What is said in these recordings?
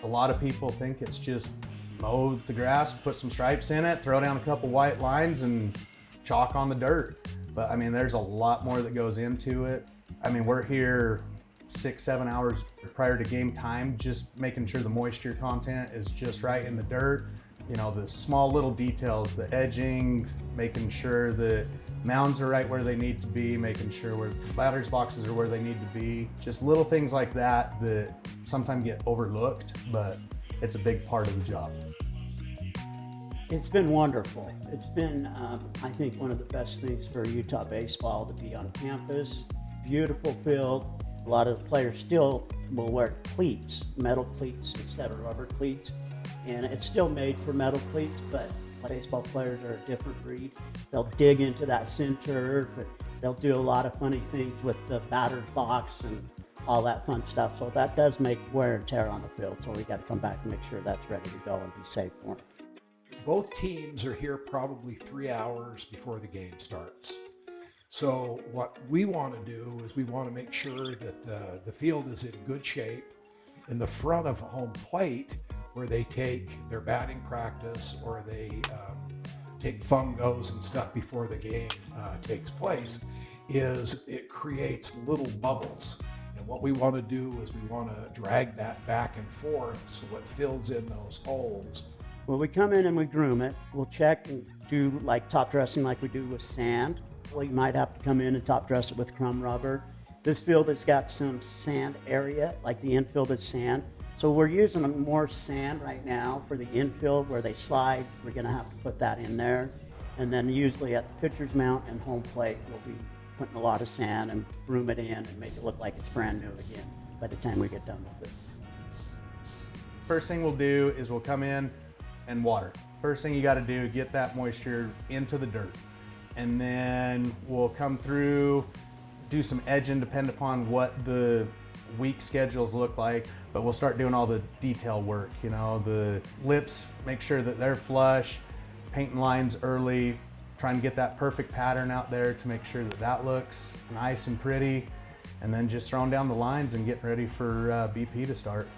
A lot of people think it's just mow the grass, put some stripes in it, throw down a couple white lines and chalk on the dirt. But I mean, there's a lot more that goes into it. I mean, we're here 6-7 hours prior to game time, just making sure the moisture content is just right in the dirt. You know, the small little details, the edging, making sure that mounds are right where they need to be, making sure where batter's boxes are where they need to be. Just little things like that that sometimes get overlooked, but it's a big part of the job. It's been wonderful. It's been, I think, one of the best things for Utah baseball to be on campus. Beautiful field. A lot of the players still will wear cleats, metal cleats instead of rubber cleats. And it's still made for metal cleats, but baseball players are a different breed. They'll dig into that sin turf, and they'll do a lot of funny things with the batter's box and all that fun stuff. So that does make wear and tear on the field. So we got to come back and make sure that's ready to go and be safe for them. Both teams are here probably 3 hours before the game starts. So what we want to do is we want to make sure that the field is in good shape. In the front of home plate, where they take their batting practice or they take fungos and stuff before the game takes place, is it creates little bubbles. And what we want to do is we want to drag that back and forth so it fills in those holes. Well, we come in and we groom it. We'll check and do like top dressing like we do with sand. We might have to come in and top dress it with crumb rubber. This field has got some sand area, like the infield is sand. So we're using more sand right now for the infield where they slide. We're gonna have to put that in there. And then usually at the pitcher's mount and home plate, we'll be putting a lot of sand and broom it in and make it look like it's brand new again by the time we get done with it. First thing we'll do is we'll come in and water. First thing you gotta do, get that moisture into the dirt. And then we'll come through, do some edging depending upon what the week schedules look like, but we'll start doing all the detail work, you know, the lips, make sure that they're flush, painting lines early, trying to get that perfect pattern out there to make sure that that looks nice and pretty, and then just throwing down the lines and getting ready for BP to start.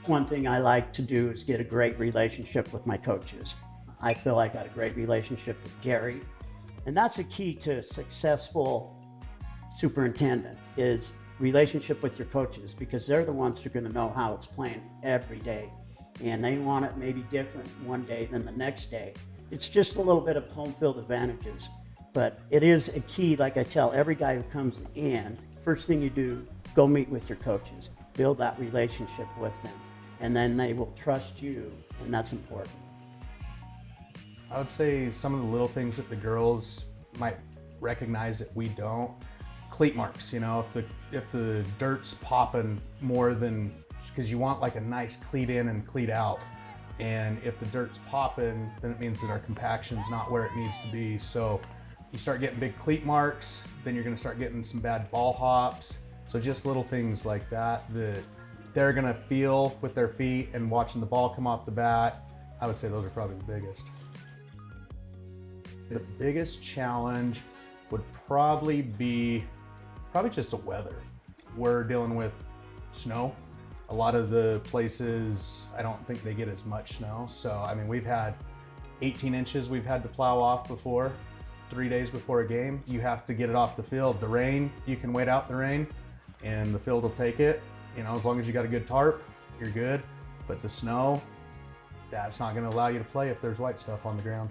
One thing I like to do is get a great relationship with my coaches. I feel I got a great relationship with Gary, and that's a key to a successful superintendent is relationship with your coaches, because they're the ones who are going to know how it's playing every day, and they want it maybe different one day than the next day. It's just a little bit of home field advantages, but it is a key. Like I tell every guy who comes in, first thing you do, go meet with your coaches, build that relationship with them, and then they will trust you, and that's important. I would say some of the little things that the girls might recognize that we don't. Cleat marks, you know, if the dirt's popping more than, because you want like a nice cleat in and cleat out. And if the dirt's popping, then it means that our compaction's not where it needs to be. So you start getting big cleat marks, then you're gonna start getting some bad ball hops. So just little things like that that they're gonna feel with their feet and watching the ball come off the bat. I would say those are probably the biggest. The biggest challenge would probably be just the weather. We're dealing with snow. A lot of the places, I don't think they get as much snow. So, I mean, we've had 18 inches we've had to plow off before, 3 days before a game. You have to get it off the field. The rain, you can wait out the rain and the field will take it. You know, as long as you got a good tarp, you're good. But the snow, that's not gonna allow you to play if there's white stuff on the ground.